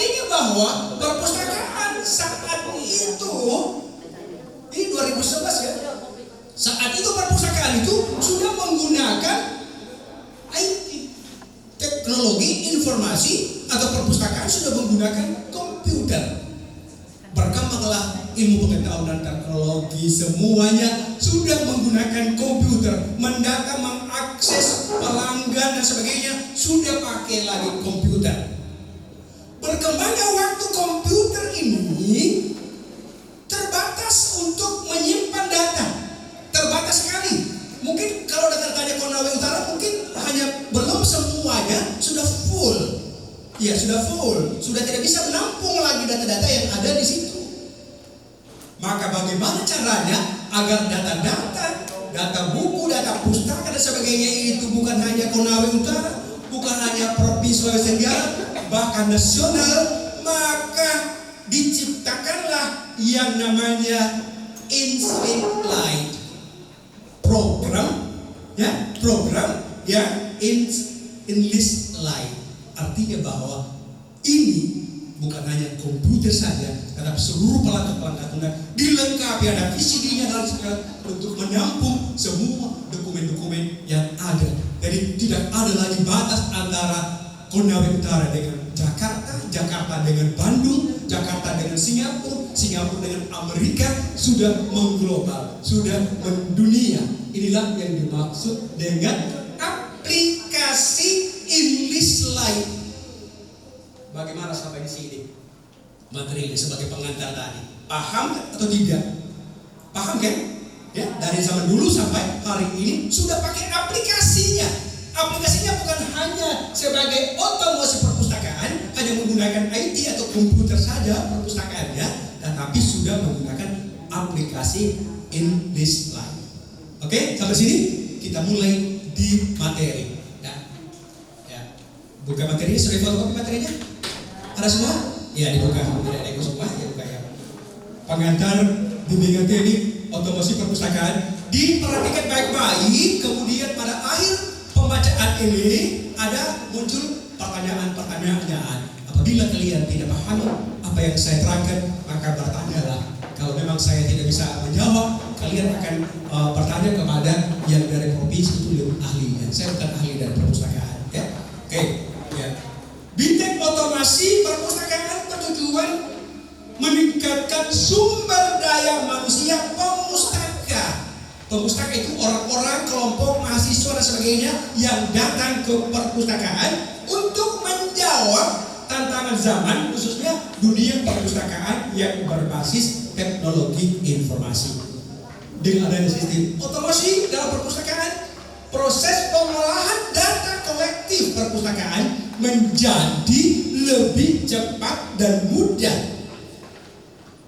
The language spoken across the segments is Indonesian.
Artinya bahwa perpustakaan saat itu, ini 2011 ya, saat itu perpustakaan itu sudah menggunakan IT, teknologi informasi, atau perpustakaan sudah menggunakan komputer. Berkembanglah ilmu pengetahuan dan teknologi, semuanya sudah menggunakan komputer. Mendata, mengakses pelanggan dan sebagainya sudah pakai lagi komputer. Berkembangnya waktu, komputer ini terbatas untuk menyimpan data, terbatas sekali. Mungkin kalau data-datanya Konawe Utara mungkin hanya belum semuanya sudah full. Ya, sudah full, sudah tidak bisa menampung lagi data-data yang ada di situ. Maka bagaimana caranya agar data-data, data buku, data pustaka dan sebagainya itu bukan hanya Konawe Utara, bukan hanya Provinsi Sulawesi Tenggara, bahkan nasional, maka diciptakanlah yang namanya InSlitLight program yang InSlitLight. Artinya bahwa ini bukan hanya komputer saja, tetapi seluruh perangkat-perangkat lunak dilengkapi, ada VCD-nya dan segala untuk menampung semua dokumen-dokumen yang ada. Jadi tidak ada lagi batas antara Konawe Utara dengan Jakarta, Jakarta dengan Bandung, Jakarta dengan Singapura, Singapura dengan Amerika, sudah mengglobal, sudah mendunia. Inilah yang dimaksud dengan aplikasi InSlitLight. Bagaimana sampai di sini materi ini sebagai pengantar tadi? Paham atau tidak? Paham kan? Ya, dari zaman dulu sampai hari ini sudah pakai aplikasinya. Aplikasinya bukan hanya sebagai otomasi perpustakaan, hanya menggunakan IT atau komputer saja perpustakaannya, tetapi sudah menggunakan aplikasi InSlitLight. Oke, sampai sini kita mulai di materi. Buka materinya, sudah fotokopi materinya? Ada semua? Ya, dibuka. Tidak ada yang kosong, dibuka ya. Pengantar bimbingan teknik otomasi perpustakaan diperhatikan baik-baik. Kemudian pada akhir pembacaan ini ada muncul pertanyaan-pertanyaan. Apabila kalian tidak paham apa yang saya terangkan, maka bertanyalah. Kalau memang saya tidak bisa menjawab, kalian akan bertanya kepada yang dari provinsi itu lebih ahlinya. Saya bukan ahli dari perpustakaan. Ya, oke. Ya. Bintang otomasi perpustakaan bertujuan meningkatkan sumber daya manusia pemustaka. Pemustaka itu orang-orang, kelompok, mahasiswa dan sebagainya yang datang ke perpustakaan untuk menjawab tantangan zaman, khususnya dunia perpustakaan yang berbasis teknologi informasi. Dengan adanya sistem otomasi dalam perpustakaan, proses pengolahan data kolektif perpustakaan menjadi lebih cepat dan mudah.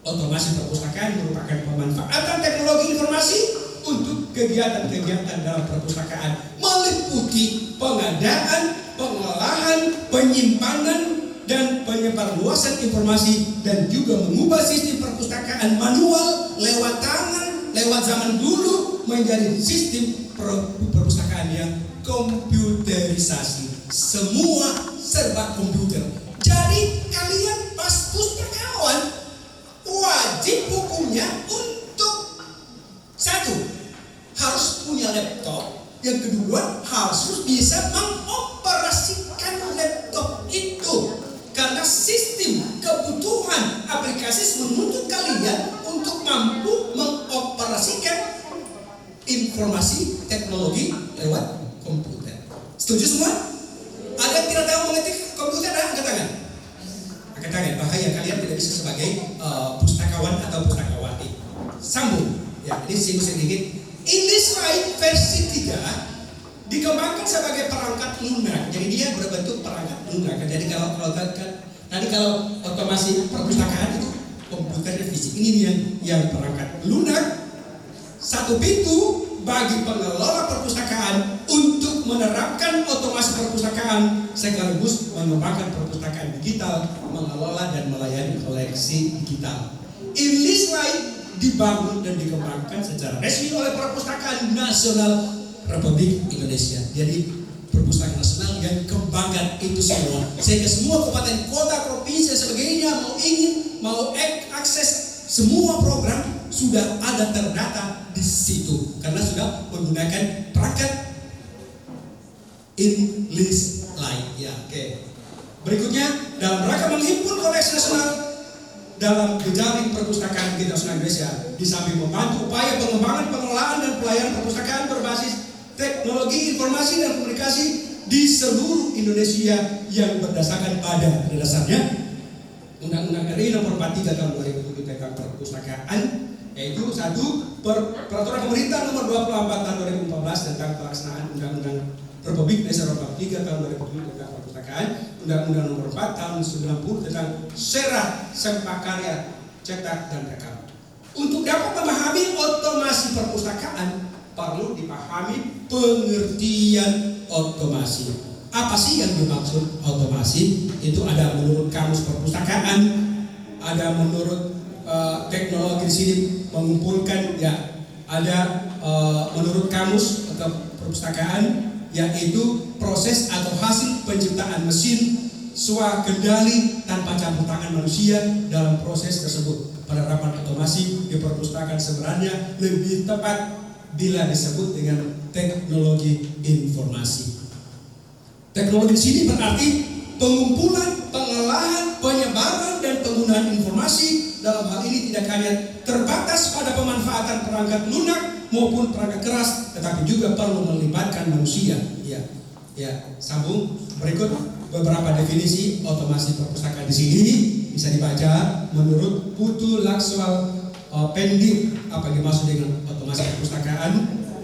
Otomasi perpustakaan merupakan pemanfaatan teknologi informasi untuk kegiatan-kegiatan dalam perpustakaan, meliputi pengadaan, pengolahan, penyimpanan, dan penyebarluasan informasi, dan juga mengubah sistem perpustakaan manual lewat tangan, lewat zaman dulu menjadi sistem perpustakaan yang komputerisasi. Semua serba komputer. Jadi kalian pas pustakawan wajib hukumnya untuk satu, harus punya laptop. Yang kedua, harus bisa mengoperasikan laptop itu. Karena sistem kebutuhan aplikasi menuntut kalian untuk mampu mengoperasikan informasi teknologi lewat komputer. Setuju semua? Ada yang tidak tahu mengetik komputer? Angkat tangan. Angkat tangan. Bahaya kalian tidak bisa sebagai pustakawan atau pustakawati. Sambung. Ya, ini singgung sedikit. InSlitLight versi 3 dikembangkan sebagai perangkat lunak. Jadi dia berbentuk perangkat lunak. Jadi kalau otomasi perpustakaan itu komputer dan fisik. Ini yang perangkat lunak. Satu pintu bagi pengelola perpustakaan untuk menerapkan otomasi perpustakaan sekaligus mengembangkan perpustakaan digital, mengelola dan melayani koleksi digital. InSlitLight dibangun dan dikembangkan secara resmi oleh Perpustakaan Nasional Republik Indonesia. Jadi perpustakaan nasional yang kembangkan itu semua, sehingga semua kabupaten, kota, provinsi dan sebagainya media, mau akses semua program sudah ada terdata di situ karena sudah menggunakan perangkat English Light. Ya, oke. Berikutnya, dalam rangka menghimpun koleksi nasional dalam jejaring perpustakaan kita nasional Indonesia, di samping membantu upaya pengembangan, pengelolaan dan pelayanan perpustakaan berbasis teknologi informasi dan komunikasi di seluruh Indonesia yang berdasarkan pada dasarnya Undang-Undang RI Nomor 43 Tahun 2007 tentang perpustakaan, yaitu satu Peraturan Pemerintah Nomor 24 Tahun 2014 tentang pelaksanaan Undang-Undang Republik Indonesia Nomor 3 Tahun 2007 tentang perpustakaan, Undang-Undang Nomor 4 Tahun 90 tentang Sera Sempakarya Cetak dan Rekam. Untuk dapat memahami otomasi perpustakaan, perlu dipahami pengertian otomasi. Apa sih yang dimaksud otomasi? Itu ada menurut Kamus Perpustakaan, ada menurut teknologi di sini mengumpulkan, ya, ada menurut Kamus atau Perpustakaan, yaitu proses atau hasil penciptaan mesin swakendali tanpa campur tangan manusia dalam proses tersebut. Penerapan otomasi di perpustakaan sebenarnya lebih tepat bila disebut dengan teknologi informasi. Teknologi di sini berarti pengumpulan, pengolahan, penyebaran dan penggunaan informasi. Dalam hal ini tidak hanya terbatas pada pemanfaatan perangkat lunak maupun perangkat keras, tetapi juga perlu melibatkan manusia. Ya, sambung. Berikut beberapa definisi otomasi perpustakaan di sini bisa dibaca menurut Putu Lakswal Pendik, apa yang dimaksud dengan otomasi perpustakaan.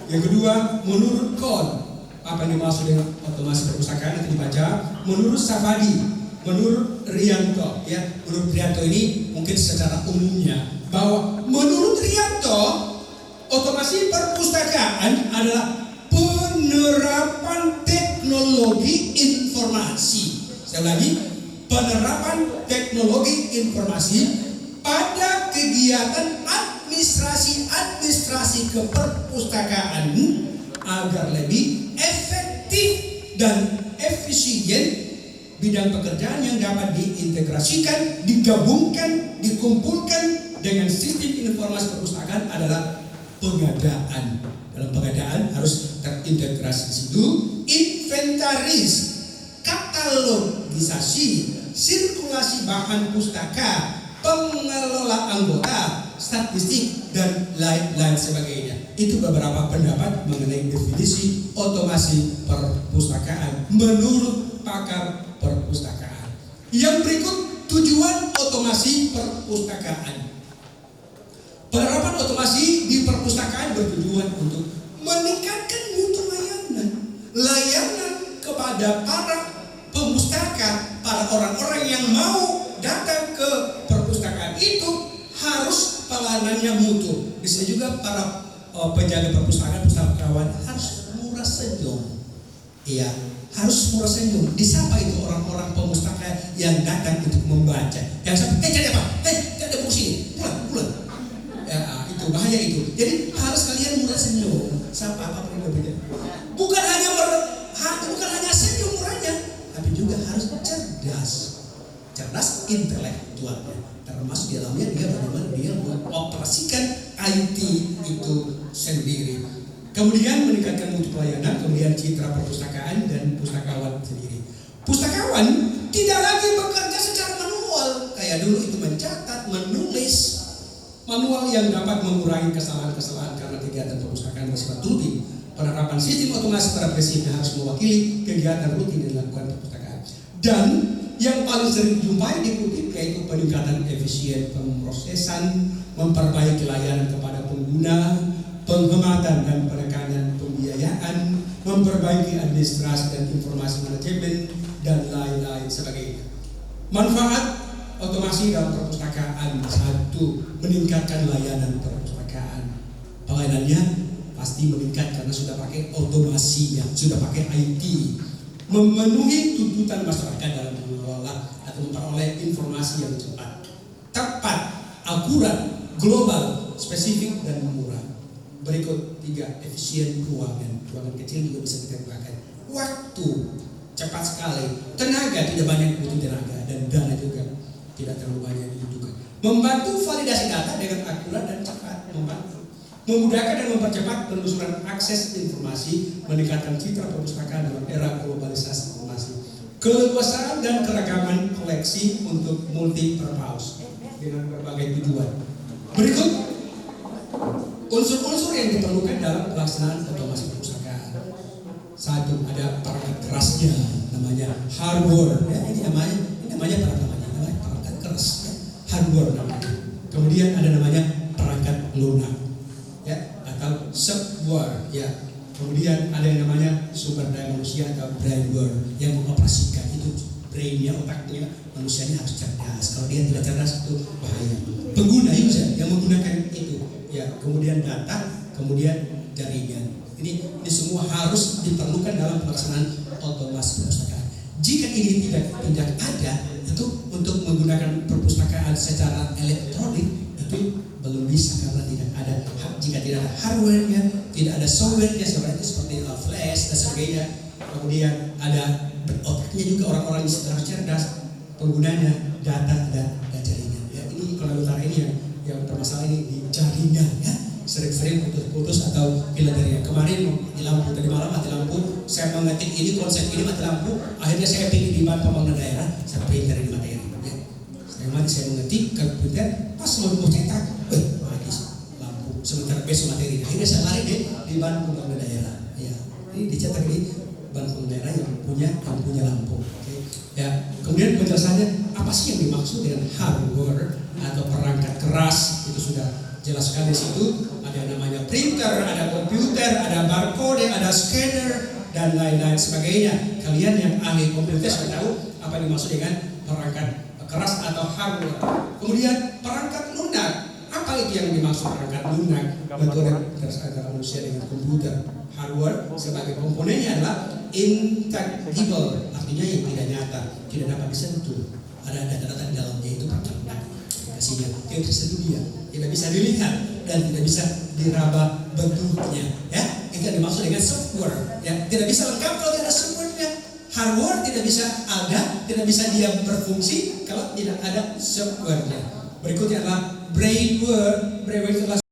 Yang kedua, menurut Kohn, apa yang dimaksud dengan otomasi perpustakaan, itu dibaca menurut Safadi, menurut Rianto. Ya, menurut Rianto ini mungkin secara umumnya bahwa menurut Rianto otomasi perpustakaan adalah penerapan teknologi informasi. Sekali lagi, penerapan teknologi informasi pada kegiatan administrasi keperpustakaan agar lebih efektif dan efisien. Bidang pekerjaan yang dapat diintegrasikan, digabungkan, dikumpulkan dengan sistem informasi perpustakaan adalah pengadaan. Dalam pengadaan harus terintegrasi di situ inventaris, katalogisasi, sirkulasi bahan pustaka, pengelola anggota, statistik dan lain-lain sebagainya. Itu beberapa pendapat mengenai definisi otomasi perpustakaan menurut pakar perpustakaan. Yang berikut tujuan otomasi perpustakaan. Penerapan otomasi di perpustakaan bertujuan untuk meningkatkan mutu layanan kepada para pemustaka, para orang-orang yang mau datang ke perpustakaan itu harus pelayanannya mutu. Di sini juga para penjaga perpustakaan, pustakawan harus murah senyum. Iya, harus murah senyum. Disapa itu orang-orang pemustaka yang datang untuk membaca. Yang sampai, cari apa? Cari buku sini. Pulang. Ya, itu bahaya itu. Jadi harus kalian murah senyum. Sapa apa yang berbeda. Bukan hanya senyum murahnya, tapi juga harus cerdas intelektualnya. Termasuk di dalamnya dia bagaimana dia mengoperasikan IT itu sendiri. Kemudian meningkatkan mutu pelayanan, kemudian citra perpustakaan dan pustakawan sendiri. Pustakawan tidak lagi bekerja secara manual kayak dulu, itu mencatat, menulis. Manual yang dapat mengurangi kesalahan-kesalahan karena kegiatan perpustakaan bersifat rutin. Penerapan sistem otomasi pada prinsipnya harus mewakili kegiatan rutin yang dilakukan perpustakaan. Dan yang paling sering dijumpai dikutip yaitu peningkatan efisien pemrosesan, memperbaiki layanan kepada pengguna, penghematan dan penekanan pembiayaan, memperbaiki administrasi dan informasi manajemen, dan lain-lain sebagainya. Manfaat otomasi dalam perpustakaan: satu, meningkatkan layanan perpustakaan. Pelayanannya pasti meningkat karena sudah pakai otomasi, sudah pakai IT, memenuhi tuntutan masyarakat dalam mengelola atau memperoleh informasi yang cepat, tepat, akurat, global, spesifik dan murah. Berikut 3, efisien ruangan. Ruangan kecil juga bisa kita gunakan. Waktu cepat sekali, tenaga tidak banyak butuh tenaga dan dana juga. tidak terlalu banyak dibutuhkan. Membantu validasi data dengan akurat dan cepat, memudahkan dan mempercepat penelusuran akses informasi, meningkatkan citra perpustakaan dalam era globalisasi informasi, keleluasaan dan keragaman koleksi untuk multi purpose dengan berbagai tujuan. Berikut unsur-unsur yang diperlukan dalam pelaksanaan otomasi perpustakaan. Satu, ada perangkat kerasnya, namanya hardware. Ya, ini namanya perangkat keras, ya. Hardware namanya. Kemudian ada namanya perangkat lunak, ya, atau software, ya. Kemudian ada yang namanya sumber daya manusia atau brainware yang mengoperasikan itu brainnya, otaknya, manusianya harus cerdas. Kalau dia tidak cerdas itu bahaya. Pengguna user yang menggunakan itu, ya. Kemudian data, kemudian jaringan. Ini semua harus diperlukan dalam pelaksanaan otomasi perpustakaan. Jika ini tidak ada, itu untuk menggunakan perpustakaan secara elektronik itu belum bisa karena tidak ada. Jika tidak ada hardware-nya, tidak ada software-nya seperti flash dan sebagainya. Kemudian ada otaknya juga orang-orang yang harus cerdas, penggunanya data dan jaringan. Ya, ini Korea Utara ini yang bermasalah ini di jaringan, ya. Sering-sering putus-putus atau hilang dari kemarin di lampu tadi malam mati lampu, saya mengetik ini konsep ini mati lampu, akhirnya saya pilih di bahan pembangunan daerah, saya printer di materi, ya. Saya mengetik ke printer, pas mau cetak, mati lampu, sementara besok materi, akhirnya saya lari di bahan pembangunan daerah, ya. Ini dicetak di bahan pembangunan daerah yang punya lampu, okay. Ya. Kemudian penjelasannya apa sih yang dimaksud dengan hardware atau perangkat keras, itu sudah jelas sekali di situ. Ada yang namanya printer, ada komputer, ada barcode, ada scanner dan lain-lain sebagainya. Kalian yang ahli komputer sudah tahu apa yang dimaksud dengan perangkat keras atau hardware. Kemudian perangkat lunak, apa itu yang dimaksud perangkat lunak? Metode antara manusia dengan komputer. Hardware sebagai komponennya adalah intangible, artinya yang tidak nyata, tidak dapat disentuh. Ada data-data di dalamnya, itu perangkat lunak. Kasihnya tidak bisa dunia, tidak bisa dilihat dan tidak bisa diraba bentuknya, ya. Itu yang dimaksud dengan software, ya. Tidak bisa lengkap kalau tidak ada softwarenya. Hardware tidak bisa ada, tidak bisa dia berfungsi kalau tidak ada softwarenya. Berikutnya adalah brainware. Brainware itu adalah